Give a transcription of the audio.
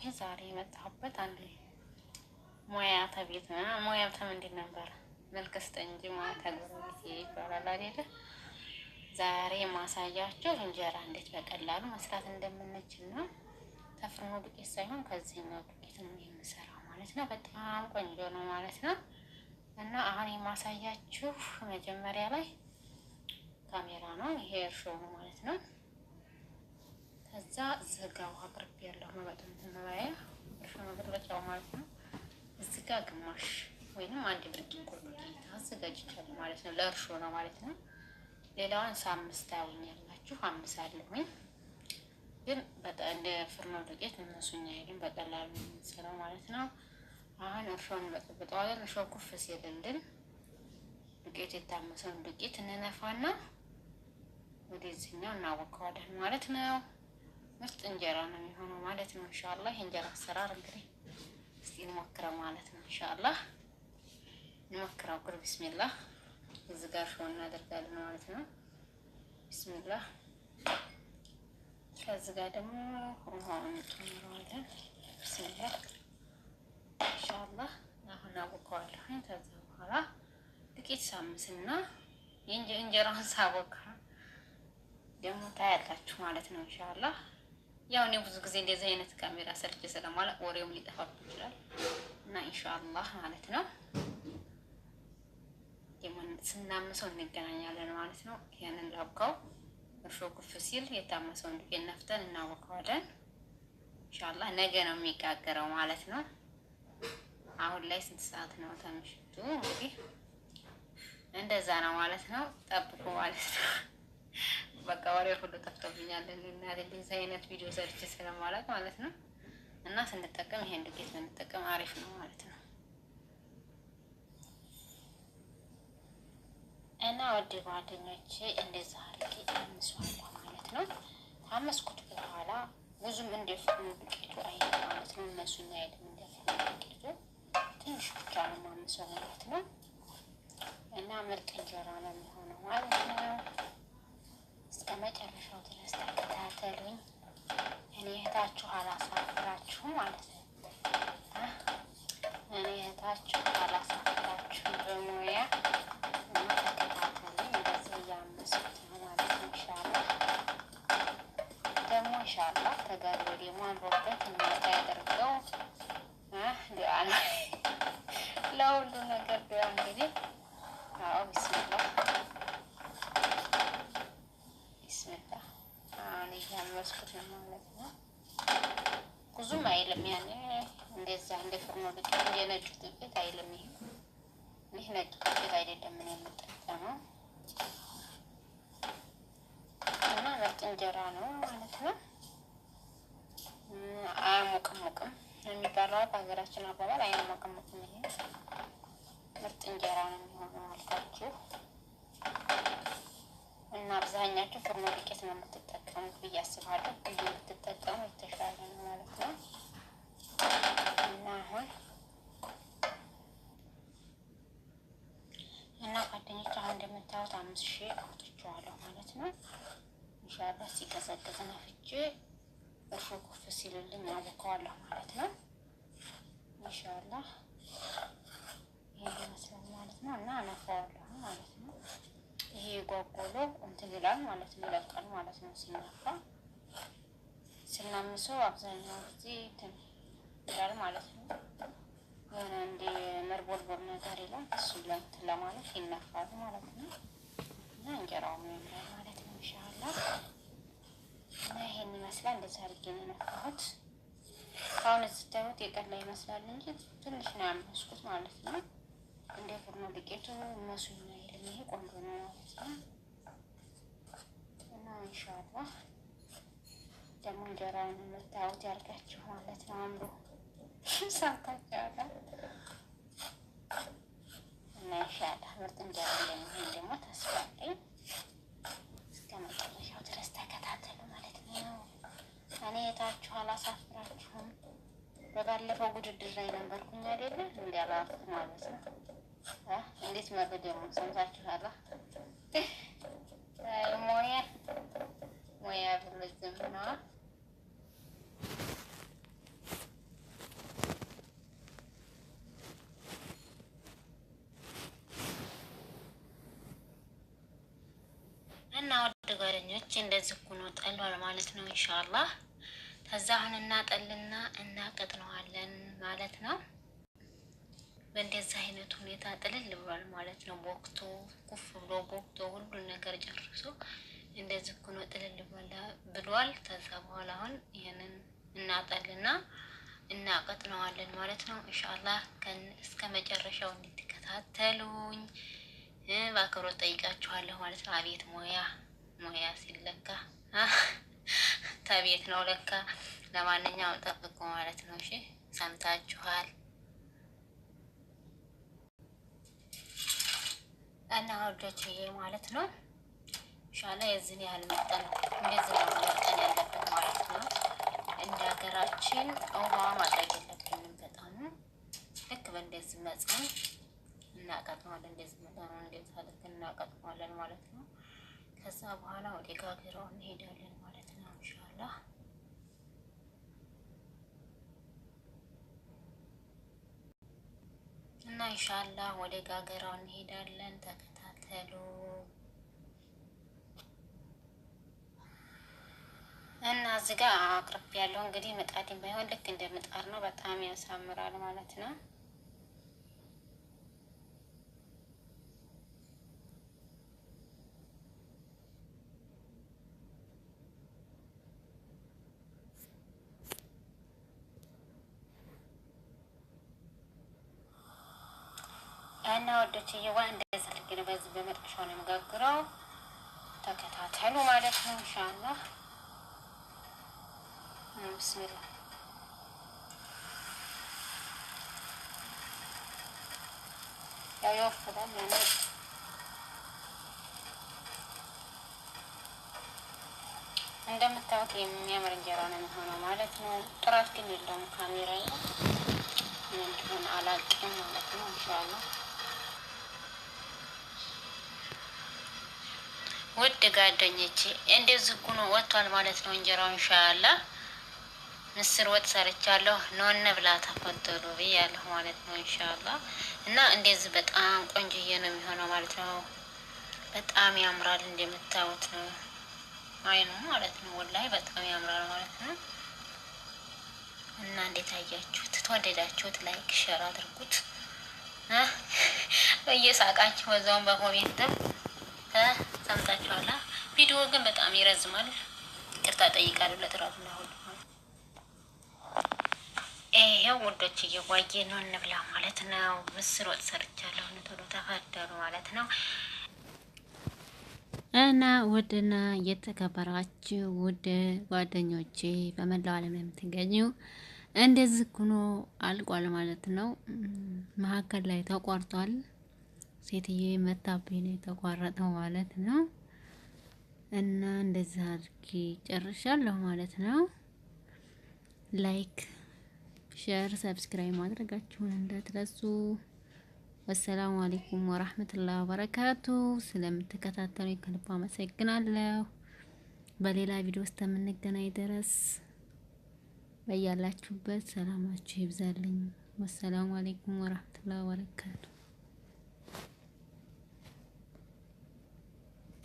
አለሁኝ። ዛሬ የመጣሁበት አንድ ሙያ ተቤት ሙያ ምንድን ነበር መልከስተ እንጂ ሙያ ተጎረቤት ይባላል አይደለ? ዛሬ ማሳያቸው እንጀራ እንዴት በቀላሉ መስራት እንደምንችል ነው። ተፍርኖ ዱቄት ሳይሆን ከዚህኛው ዱቄት ነው የምሰራው ማለት ነው። በጣም ቆንጆ ነው ማለት ነው። እና አሁን የማሳያችሁ መጀመሪያ ላይ ካሜራ ነው። ይሄ እርሾ ነው ማለት ነው። ከዛ ዘጋው አቅርቤ ያለው መበጥን ተመባያ እርሾ መበጥበጫው ማለት ነው። እዚህ ጋር ግማሽ ወይንም አንድ ብርጭቆ ዱቄት አዘጋጅቻለሁ ማለት ነው። ለእርሾ ነው ማለት ነው። ሌላውን ሳምስት ታውኛላችሁ፣ አምስት አለሁኝ። ግን በጣም እንደ ፍርኖ ዱቄት እነሱኛ አይደለም፣ በቀላሉ የምንሰራው ማለት ነው። አሁን እርሾን በጥብጠዋለን። እርሾ ኩፍ ሲልልን ዱቄት የታመሰውን ዱቄት እንነፋና ወደዚህኛው እናወቀዋለን ማለት ነው። ምርጥ እንጀራ ነው የሚሆነው ማለት ነው። ኢንሻአላህ የእንጀራ አሰራር እንግዲህ እስቲ እንሞክረው ማለት ነው። ኢንሻአላህ እንሞክረው። ጉር ቢስሚላህ። እዚህ ጋር ሾው እናደርጋለን ማለት ነው። ቢስሚላህ። ከዚህ ጋር ደግሞ ውሃውን እንጨምረዋለን። ቢስሚላህ። ኢንሻአላህ አሁን አወቀዋለሁ። ከዛ በኋላ ዱቄት ሳምስና የእንጀራውን ሳቦካ ደግሞ ታያላችሁ ማለት ነው። ኢንሻአላህ ያው እኔ ብዙ ጊዜ እንደዚህ አይነት ካሜራ ሰርቼ ስለማላውቅ ወሬውም ሊጠፋብኝ ይችላል እና ኢንሻአላህ ማለት ነው ስናምሰው እንገናኛለን ማለት ነው። ያንን ላብካው እርሾ ኩፍ ሲል የታመሰውን ዱቄት ነፍተን እናወቀዋለን። ኢንሻአላህ ነገ ነው የሚጋገረው ማለት ነው። አሁን ላይ ስንት ሰዓት ነው? ተምሽቱ እንግዲህ እንደዛ ነው ማለት ነው። ጠብቁ ማለት ነው። በቃ ወሬ ሁሉ ጠፍቶብኛል እና እንደዚህ አይነት ቪዲዮ ሰርቼ ስለማላውቅ ማለት ነው። እና ስንጠቀም ይሄን ዱቄት ስንጠቀም አሪፍ ነው ማለት ነው። እና ወደ ጓደኞቼ እንደዛ አድርጌ አምሰዋለሁ ማለት ነው። ታመስኩት በኋላ ብዙም እንደፍሩ ዱቄቱ አይደል ማለት ነው። እነሱኛ አይደል እንደፍሩ ዱቄቱ ትንሽ ብቻ ነው ማምሰው ማለት ነው። እና ምርጥ እንጀራ ነው የሚሆነው ማለት ነው። እስከ መጨረሻው ድረስ ተከታተሉኝ። እኔ እህታችሁ አላሳፍራችሁ ማለት ነው። እኔ እህታችሁ አላሳፍራችሁ በሙያ እና ተከታተሉኝ። እንደዚህ እያመስኩት ነው ማለት ነው። ኢንሻአላህ ደግሞ ኢንሻአላህ ተጋድሎ ደግሞ አምሮበት እንዲወጣ ያደርገው ዱዓ ነው። ለሁሉ ነገር ዱዓ እንግዲህ አዎ ቢስሚላህ ቢስሚላህ። አሁን እያመስኩት ነው ማለት ነው። ብዙም አይልም ያኔ እንደዛ እንደ ፍርኖ ዱቄት እንደ ነጭ ዱቄት አይልም። ይህ ነጭ ዱቄት አይደለም ምን የምጠቀመው እና ምርጥ እንጀራ ነው ማለት ነው። አያሞቅም የሚባለው በሀገራችን አባባል አያሞቅም። ይሄ ምርጥ እንጀራ ነው የሚሆነው አልኳችሁ። እና አብዛኛችሁ ፍርኖ ዱቄት ነው የምትጠቀሙት ብዬ አስባለሁ። ብዙ የምትጠቀሙ የተሻለ ነው ማለት ነው። እና አሁን እና ጓደኞች አሁን እንደምታዩት 5000 አውጥቼዋለሁ ማለት ነው። ኢንሻአላህ ሲቀዘቅዝ ነፍቼ እርሾ ኩፍ ሲልልኝ አቦካዋለሁ ማለት ነው። ኢንሻአላህ ይሄን ይመስላል ማለት ነው። እና አነፋዋለሁ ማለት ነው። ይሄ ጓጎሎ እንትን ይላል ማለት ነው፣ ይለቃል ማለት ነው። ሲነፋ ስናምሰው አብዛኛው ጊዜ እንትን ይላል ማለት ነው። የሆነ እንደ መርቦልቦል ነገር ይላል። እሱ ለእንትን ለማለት ይነፋል ማለት ነው። እና እንጀራው ያምራል ማለት ነው ኢንሻአላህ። እና ይሄን ይመስላል። እንደዛ አድርጌ ነው የነፋሁት። አሁን ስታዩት የቀላ ይመስላል እንጂ ትንሽ ነው ያመስኩት ማለት ነው። እንደ ፍርኖ ዱቄቱ እነሱኝ አይልም። ይሄ ቆንጆ ነው ማለት ነው። እና ኢንሻአላህ ደግሞ እንጀራውን የምታዩት ያርጋችሁ ማለት ነው። አምሮ ሳታቻላ እና ኢንሻአላህ ምርጥ እንጀራ እንደሚሆን ደግሞ ተስፋ አለኝ። እስከ መጨረሻው ድረስ ተከታተሉ ማለት ነው። እኔ የታችሁ አላሳፍራችሁም። በባለፈው ውድድር ላይ ነበርኩኝ አይደለ? እንዲያላፍኩ ማለት ነው። እንዴት መሩ ደግሞ ሰምታችኋላ። ሙያ ብሎ ዝም ነው እንደዚህ ሆኖ ጠሏል ማለት ነው። ኢንሻአላህ ከዛ አሁን እናጠልና እናቀጥነዋለን ማለት ነው። በእንደዚህ አይነት ሁኔታ ጥልል ብሏል ማለት ነው። ቦክቶ ኩፍ ብሎ ቦክቶ ሁሉን ነገር ጨርሶ እንደዚህ ሆኖ ጥልል ብሏል። ከዛ በኋላ አሁን ይሄንን እናጠልና እናቀጥነዋለን ማለት ነው። ኢንሻአላህ እስከ መጨረሻው እንድትከታተሉኝ በአክብሮት ጠይቃችኋለሁ ማለት ነው። አቤት ሙያ ሲለካ ተቤት ነው ለካ። ለማንኛውም ጠብቁ ማለት ነው። እሺ ሰምታችኋል። እና ወዶችዬ ማለት ነው። ኢንሻአላህ የዚህን ያህል መጠን እንደዚህ ነው መጠን ያለበት ማለት ነው። እንደ ሀገራችን ውሃ ማድረግ የለብንም በጣም ልክ በእንደዚህ መጠን እናቀጥነዋለን። እንደዚህ መጠኑ እንደዚህ አድርገን እናቀጥነዋለን ማለት ነው። ከዛ በኋላ ወደ ጋገራው እንሄዳለን ማለት ነው። ኢንሻአላህ እና ኢንሻአላህ ወደ ጋገራው እንሄዳለን። ተከታተሉ እና እዚህ ጋር አቅርብ ያለው እንግዲህ ምጣድም ባይሆን ልክ እንደ ምጣድ ነው። በጣም ያሳምራል ማለት ነው። እና ወዶችዬዋ እንደዚህ አድርጌ ነው በዚህ በመጥበሻው ነው የምጋግረው። ተከታተሉ ማለት ነው። ኢንሻአላህ ብስሚላ ያው ይወፍራል ማለት እንደምታዩት የሚያምር እንጀራ ነው የሚሆነው ማለት ነው። ጥራት ግን የለውም ካሜራ ነው እንደሆነ አላውቅም ማለት ነው። ኢንሻአላህ ውድ ጓደኞቼ እንደዚህ ሆኖ ወጥቷል ማለት ነው። እንጀራው ኢንሻአላህ ምስር ወጥ ሰርቻለሁ። ኖነ ብላ ተፈጠሩ ብያለሁ ማለት ነው። ኢንሻአላህ እና እንደዚህ በጣም ቆንጆዬ ነው የሚሆነው ማለት ነው። በጣም ያምራል እንደምታዩት ነው አይኑ ማለት ነው። ወላሂ በጣም ያምራል ማለት ነው። እና እንዴት አያችሁት? ተወደዳችሁት? ላይክ ሼር አድርጉት። እየሳቃችሁ በዛውን በኮሜንትም ሰምታችኋላ። ቪዲዮ ግን በጣም ይረዝማል። ይቅርታ ጠይቃለሁ ለጥራቱ ነው። ይሄው ወዶች እየዋየ ነው እንብላ ማለት ነው። ምስር ወጥ ሰርቻለሁ። ቶሎ ተፈደሩ ማለት ነው። እና ውድና የተከበራችሁ ውድ ጓደኞቼ በመላው ዓለም የምትገኙ እንደዚህ ሆኖ አልቋል ማለት ነው። መሀከል ላይ ተቋርጧል። ሴትዬ መታብኝ ነው የተቋረጠው ማለት ነው። እና እንደዚህ አድርጌ ጨርሻለሁ ማለት ነው። ላይክ፣ ሼር፣ ሰብስክራይብ ማድረጋችሁን እንዳትረሱ። ወሰላሙ አለይኩም ወራህመቱላሂ ወበረካቱ። ስለምትከታተሉኝ ከልብ አመሰግናለሁ። በሌላ ቪዲዮ ውስጥ የምንገናኝ ድረስ በያላችሁበት ሰላማችሁ ይብዛልኝ። ወሰላሙ አለይኩም ወራህመቱላሂ ወበረካቱ።